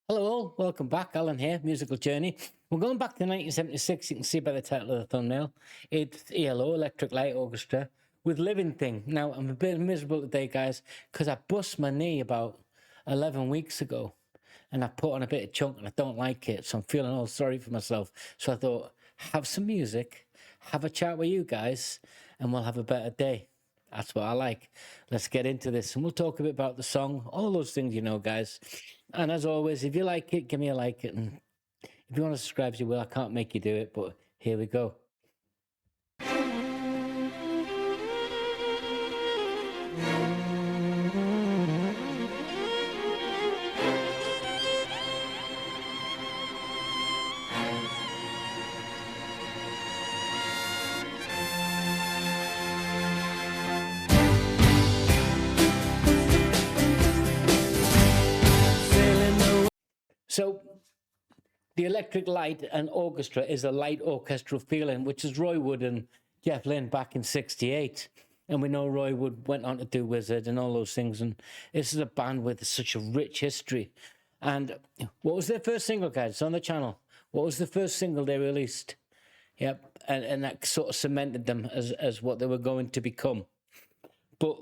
Hello all, welcome back. Alan here, Musical Journey. We're going back to 1976. You can see by the title of the thumbnail. It's ELO, Electric Light Orchestra, with Livin Thing. Now, I'm a bit miserable today, guys, because I bust my knee about 11 weeks ago, and I put on a bit of chunk, and I don't like it, so I'm feeling all sorry for myself. So I thought, have some music, have a chat with you guys, and we'll have a better day. That's what I like. Let's get into this, and we'll talk a bit about the song, all those things, guys. And as always, if you like it, give me a like it. And if you want to subscribe, you will. I can't make you do it, but here we go. So the Electric Light and Orchestra is a light orchestral feeling, which is Roy Wood and Jeff Lynne back in '68. And we know Roy Wood went on to do Wizard and all those things. And this is a band with such a rich history. And what was their first single, guys? It's on the channel. What was the first single they released? Yep. And that sort of cemented them as what they were going to become. But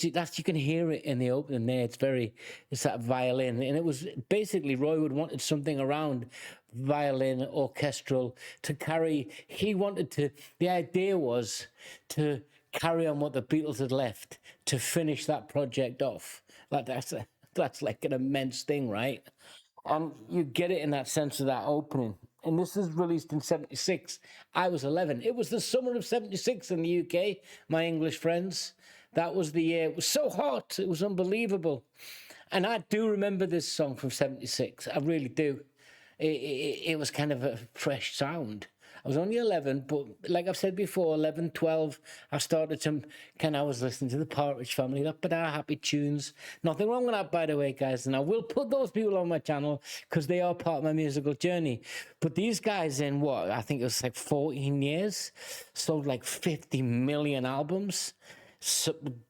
you can hear it in the opening there. It's that violin. And it was basically Roy Wood wanted something around violin, orchestral to carry. The idea was to carry on what the Beatles had left, to finish that project off. That's like an immense thing, right? And you get it in that sense of that opening. And this is released in '76. I was 11. It was the summer of '76 in the UK, my English friends. That was the year. It was so hot. It was unbelievable. And I do remember this song from '76. I really do. It was kind of a fresh sound. I was only 11, but like I've said before, 11, 12, I started to I was listening to the Partridge Family, happy tunes. Nothing wrong with that, by the way, guys. And I will put those people on my channel because they are part of my musical journey. But these guys in I think it was like 14 years, sold like 50 million albums.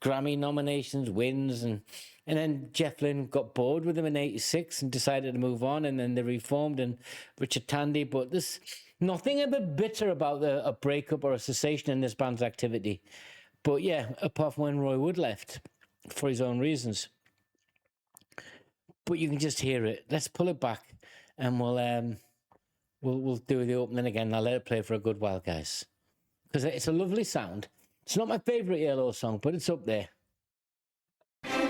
Grammy nominations, wins, and then Jeff Lynne got bored with them in '86 and decided to move on, and then they reformed and Richard Tandy. But there's nothing a bit bitter about a breakup or a cessation in this band's activity. But yeah, apart from when Roy Wood left for his own reasons. But you can just hear it. Let's pull it back, and we'll do the opening again. I'll let it play for a good while, guys, because it's a lovely sound. It's not my favorite ELO song, but it's up there. You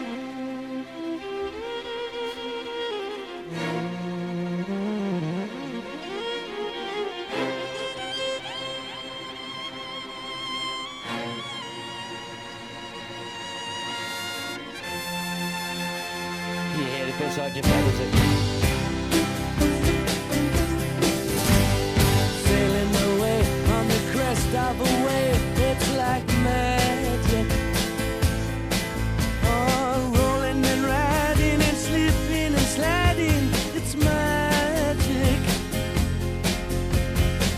hear the bits out your feathers in. Sailing away on the crest of a wave. It's like magic. Oh, rolling and riding and slipping and sliding. It's magic.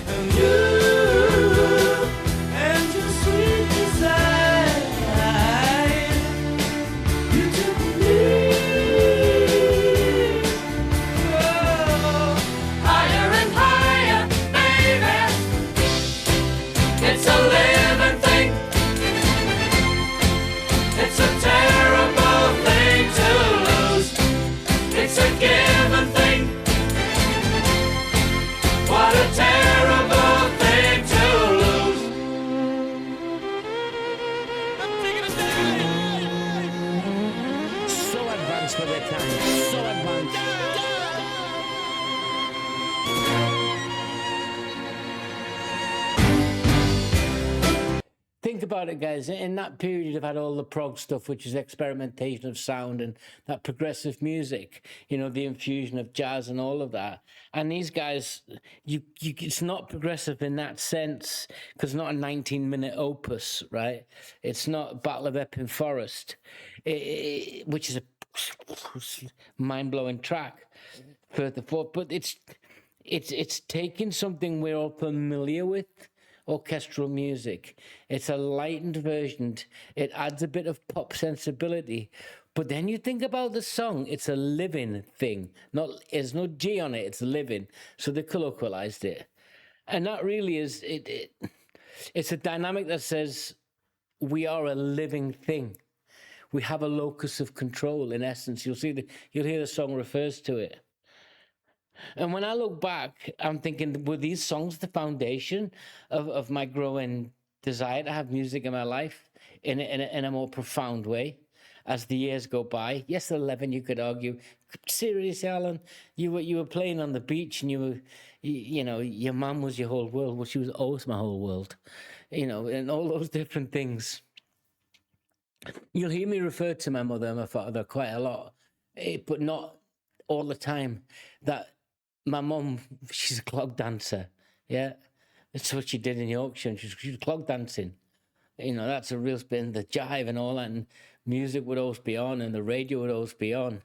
And you and your sweet desire, you took me higher and higher, baby. It's a living thing. It's a terrible thing to lose. It's a given thing. What a terrible thing to lose. So advanced for their time. So advanced. Think about it, guys. In that period, you've had all the prog stuff, which is experimentation of sound and that progressive music, the infusion of jazz and all of that. And these guys, it's not progressive in that sense because it's not a 19-minute opus, right? It's not Battle of Epping Forest, which is a mind-blowing track. But it's taking something we're all familiar with, orchestral music. It's a lightened version. It adds a bit of pop sensibility, But then you think about the song, it's a living thing. Not there's no G on it, it's living. So they colloquialized it. And that really is it's a dynamic that says we are a living thing. We have a locus of control in essence. You'll hear the song refers to it. And when I look back, I'm thinking, were these songs the foundation of my growing desire to have music in my life in a more profound way as the years go by? Yes, 11, you could argue. Seriously, Alan, you were playing on the beach and you know, your mum was your whole world. Well, she was always my whole world, you know, and all those different things. You'll hear me refer to my mother and my father quite a lot, but not all the time. That my mum, she's a clog dancer. Yeah, that's what she did in Yorkshire. She was clog dancing. You know, that's a real spin. The jive and all that, and music would always be on, and the radio would always be on.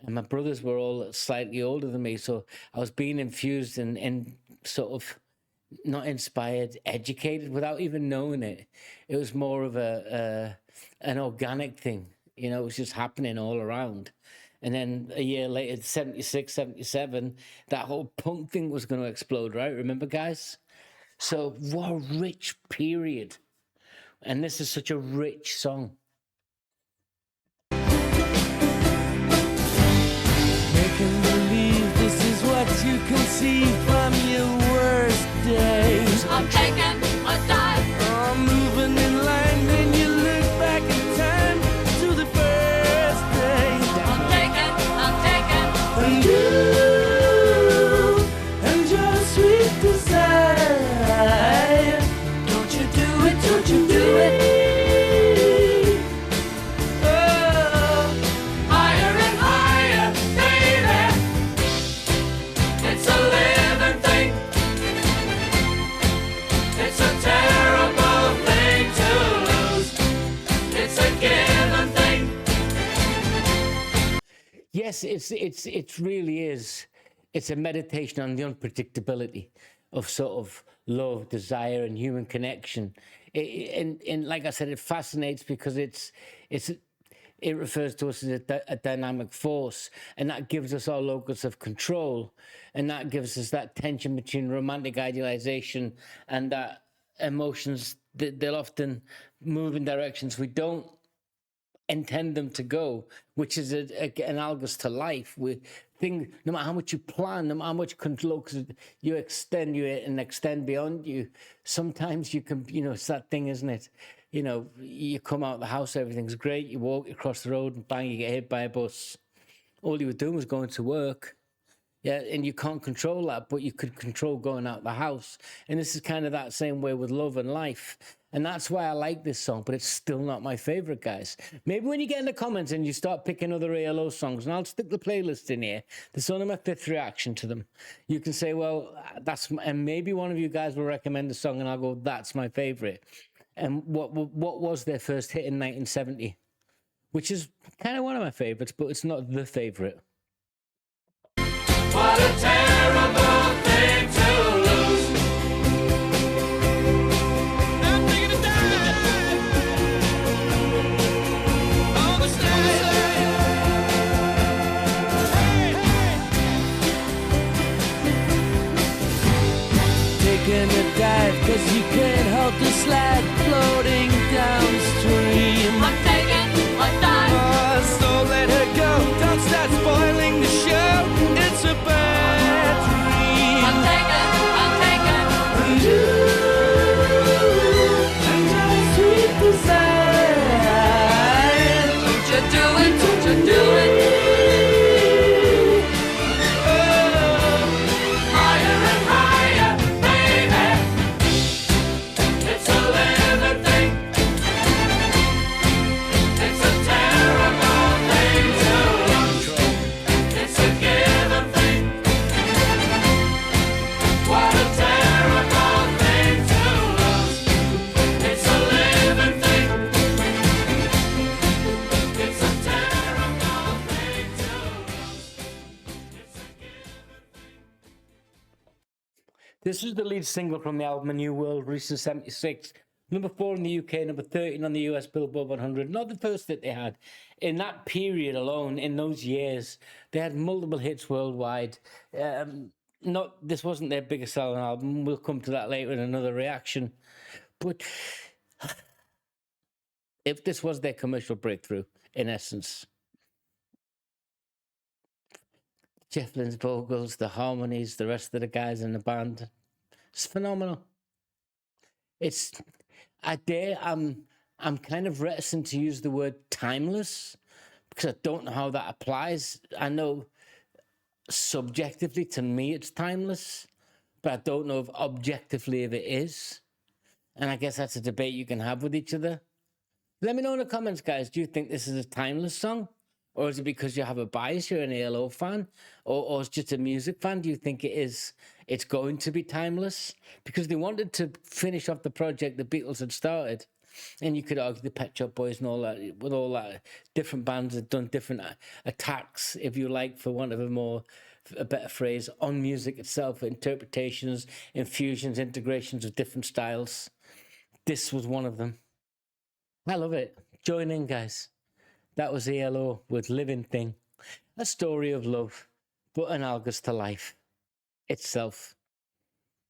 And my brothers were all slightly older than me, so I was being infused and sort of not inspired, educated without even knowing it. It was more of an organic thing. You know, it was just happening all around. And then a year later, 76, 77, that whole punk thing was going to explode, right? Remember, guys? So what a rich period. And this is such a rich song. Making believe this is what you can see from your worst days. I'm taking a dive. I'm moving in line, then you look back in time to the first day. I'm taking. And you and your sweet desire. Don't you do it, don't you do it. Oh, Higher and higher, baby. It's a living thing. It's a terrible thing to lose. It's a given thing. Yes, it really is. It's a meditation on the unpredictability of sort of love, desire, and human connection. And like I said, it fascinates because it refers to us as a dynamic force, and that gives us our locus of control, and that gives us that tension between romantic idealization and that emotions. They'll often move in directions we don't intend them to go, which is analogous to life. No matter how much you plan, no matter how much control you extend beyond you, sometimes you can, you know, it's that thing, isn't it? You know, you come out of the house, everything's great, you walk across the road and bang, you get hit by a bus. All you were doing was going to work. Yeah, and you can't control that, but you could control going out the house. And this is kind of that same way with love and life. And that's why I like this song, but it's still not my favorite, guys. Maybe when you get in the comments and you start picking other ELO songs, and I'll stick the playlist in here, this is only my fifth reaction to them. You can say, well, and maybe one of you guys will recommend a song and I'll go, that's my favorite. And what was their first hit in 1970? Which is kind of one of my favorites, but it's not the favorite. What a terrible thing to lose. I'm taking a dive on the stage. taking a dive, 'cause you can't help the slide floating downstream. I'm taking a dive. Oh, so let her go, don't start spoiling the show. It's a bad dream. I'm taking. And you and your sweet desire. Don't you do it, don't you do it. Higher and higher, baby. It's a living thing. It's a terrible thing to lose. It's a given thing. What a terrible thing to lose. It's a living thing. It's a terrible thing to lose. It's a given thing. This was the lead single from the album A New World, released in '76. Number 4 in the UK, number 13 on the US Billboard 100. Not the first that they had. In that period alone, in those years, they had multiple hits worldwide. This wasn't their biggest selling album. We'll come to that later in another reaction. But if this was their commercial breakthrough, in essence, Jeff Lynne's vocals, the harmonies, the rest of the guys in the band, it's phenomenal. I'm kind of reticent to use the word timeless because I don't know how that applies. I know subjectively to me it's timeless, but I don't know if objectively if it is. And I guess that's a debate you can have with each other. Let me know in the comments, guys. Do you think this is a timeless song? Or is it because you have a bias, you're an ELO fan? Or it's just a music fan? Do you think it's going to be timeless? Because they wanted to finish off the project the Beatles had started. And you could argue the Pet Shop Boys and all that, with all that, different bands had done different attacks, if you like, for want of a better phrase, on music itself, interpretations, infusions, integrations of different styles. This was one of them. I love it. Join in, guys. That was ELO with Livin Thing. A story of love, but analogous to life itself.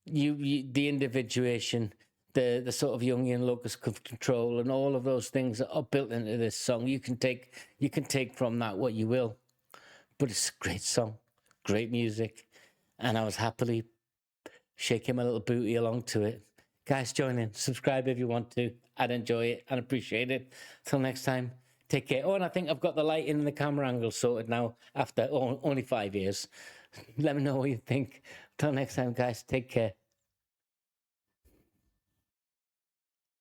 The individuation, the sort of Jungian locus of control, and all of those things that are built into this song. You can take from that what you will, but it's a great song, great music, and I was happily shaking my little booty along to it. Guys, join in, subscribe if you want to. I'd enjoy it and appreciate it. Till next time, take care. Oh, and I think I've got the lighting and the camera angle sorted now after only 5 years. Let me know what you think. Till next time, guys, take care.